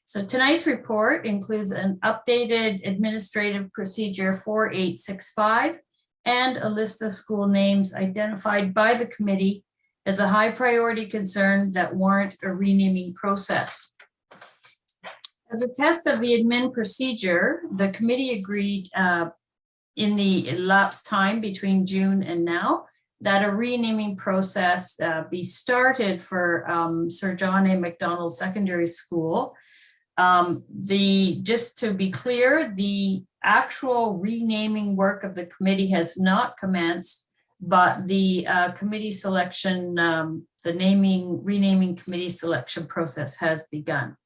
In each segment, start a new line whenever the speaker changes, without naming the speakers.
So tonight's report includes an updated administrative procedure 4865 and a list of school names identified by the committee as a high priority concern that warrant a renaming process. As a test of the admin procedure, the committee agreed in the elapsed time between June and now that a renaming process be started for Sir John A. Macdonald Secondary School. Just to be clear, the actual renaming work of the committee has not commenced, but the committee selection, the renaming committee selection process has begun.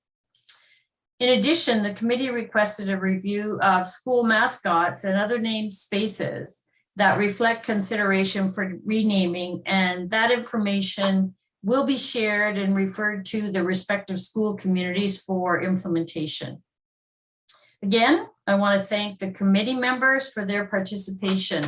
In addition, the committee requested a review of school mascots and other named spaces that reflect consideration for renaming, and that information will be shared and referred to the respective school communities for implementation. Again, I want to thank the committee members for their participation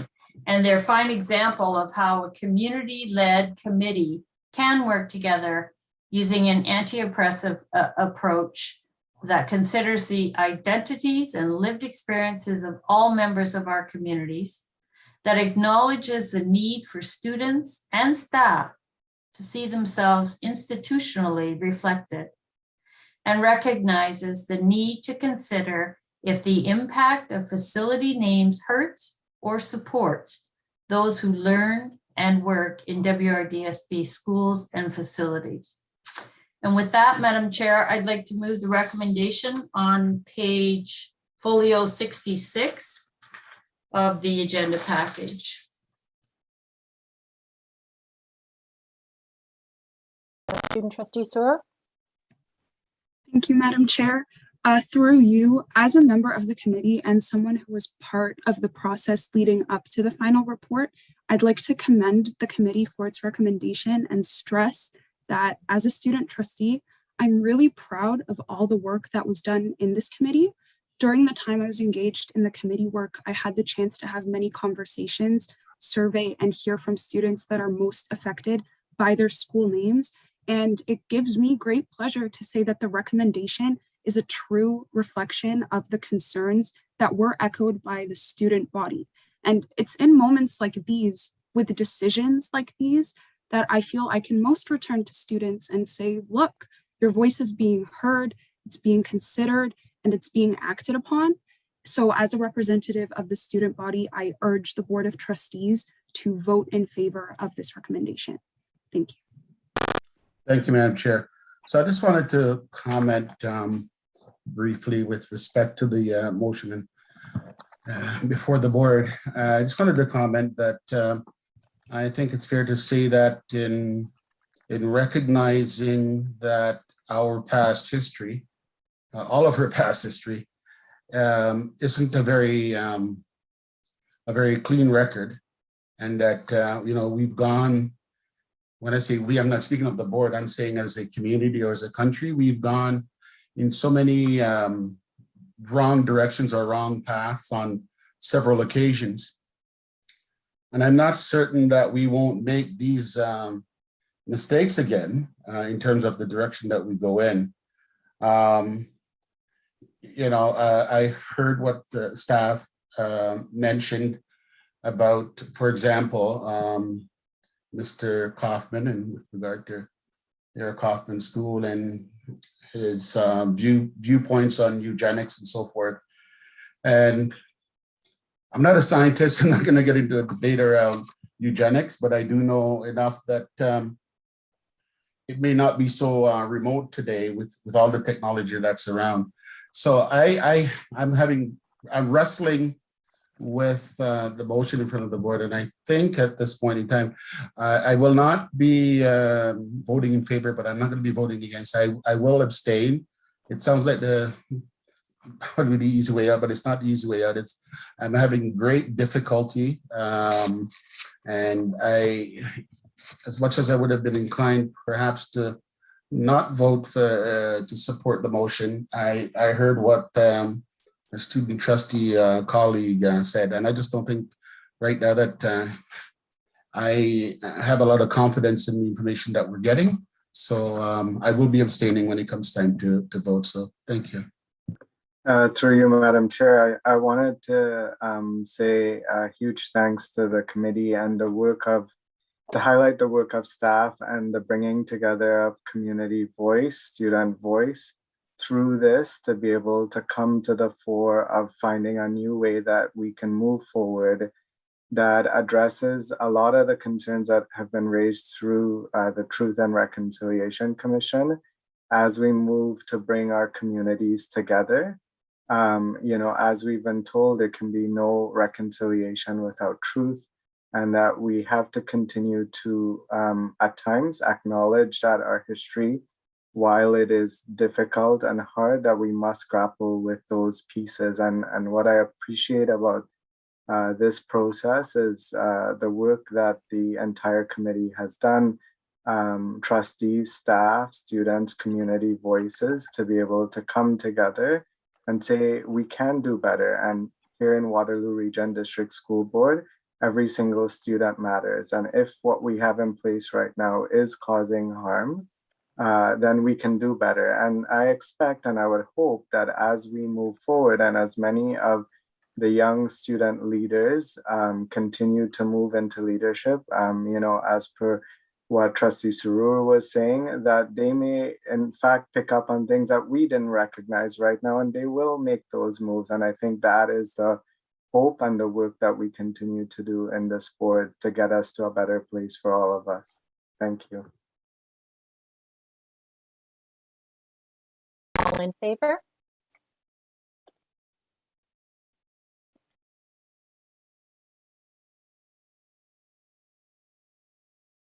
and their fine example of how a community-led committee can work together using an anti-oppressive approach that considers the identities and lived experiences of all members of our communities, that acknowledges the need for students and staff to see themselves institutionally reflected, and recognizes the need to consider if the impact of facility names hurts or supports those who learn and work in WRDSB schools and facilities. And with that, Madam Chair, I'd like to move the recommendation on page folio 66 of the agenda package.
Student Trustee Soror.
Thank you, Madam Chair. Through you, as a member of the committee and someone who was part of the process leading up to the final report, I'd like to commend the committee for its recommendation and stress that as a student trustee, I'm really proud of all the work that was done in this committee. During the time I was engaged in the committee work, I had the chance to have many conversations, survey, and hear from students that are most affected by their school names. And it gives me great pleasure to say that the recommendation is a true reflection of the concerns that were echoed by the student body. And it's in moments like these, with decisions like these, that I feel I can most return to students and say, look, your voice is being heard, it's being considered, and it's being acted upon. So as a representative of the student body, I urge the Board of Trustees to vote in favor of this recommendation. Thank you.
Thank you, Madam Chair. So I just wanted to comment briefly with respect to the motion before the board. I just wanted to comment that I think it's fair to say that in recognizing that our past history, all of her past history, isn't a very clean record, and that we've gone. When I say we, I'm not speaking of the board. I'm saying as a community or as a country, we've gone in so many wrong directions or wrong paths on several occasions. And I'm not certain that we won't make these mistakes again in terms of the direction that we go in. I heard what the staff mentioned about, for example, Mr. Kaufman, and with regard to their Kaufman School and his viewpoints on eugenics and so forth. And I'm not a scientist. I'm not going to get into a debate around eugenics, but I do know enough that it may not be so remote today with all the technology that's around. So I'm wrestling with the motion in front of the board, and I think at this point in time, I will not be voting in favor, but I'm not going to be voting against. I will abstain. It sounds like probably the easy way out, but it's not the easy way out. I'm having great difficulty, and as much as I would have been inclined perhaps to not vote for to support the motion, I heard what a student trustee colleague said, and I just don't think right now that I have a lot of confidence in the information that we're getting. So I will be abstaining when it comes time to vote. So thank you.
Through you, Madam Chair, I wanted to say a huge thanks to the committee and to highlight the work of staff and the bringing together of community voice, student voice through this to be able to come to the fore of finding a new way that we can move forward that addresses a lot of the concerns that have been raised through the Truth and Reconciliation Commission as we move to bring our communities together. As we've been told, there can be no reconciliation without truth, and that we have to continue to, at times, acknowledge that our history, while it is difficult and hard, that we must grapple with those pieces. And what I appreciate about this process is the work that the entire committee has done, trustees, staff, students, community voices, to be able to come together and say we can do better. And here in Waterloo Region District School Board, every single student matters. And if what we have in place right now is causing harm, then we can do better. And I expect and I would hope that as we move forward and as many of the young student leaders continue to move into leadership, as per what Trustee Soror was saying, that they may in fact pick up on things that we didn't recognize right now, and they will make those moves. And I think that is the hope and the work that we continue to do in this board to get us to a better place for all of us. Thank you.
All in favor?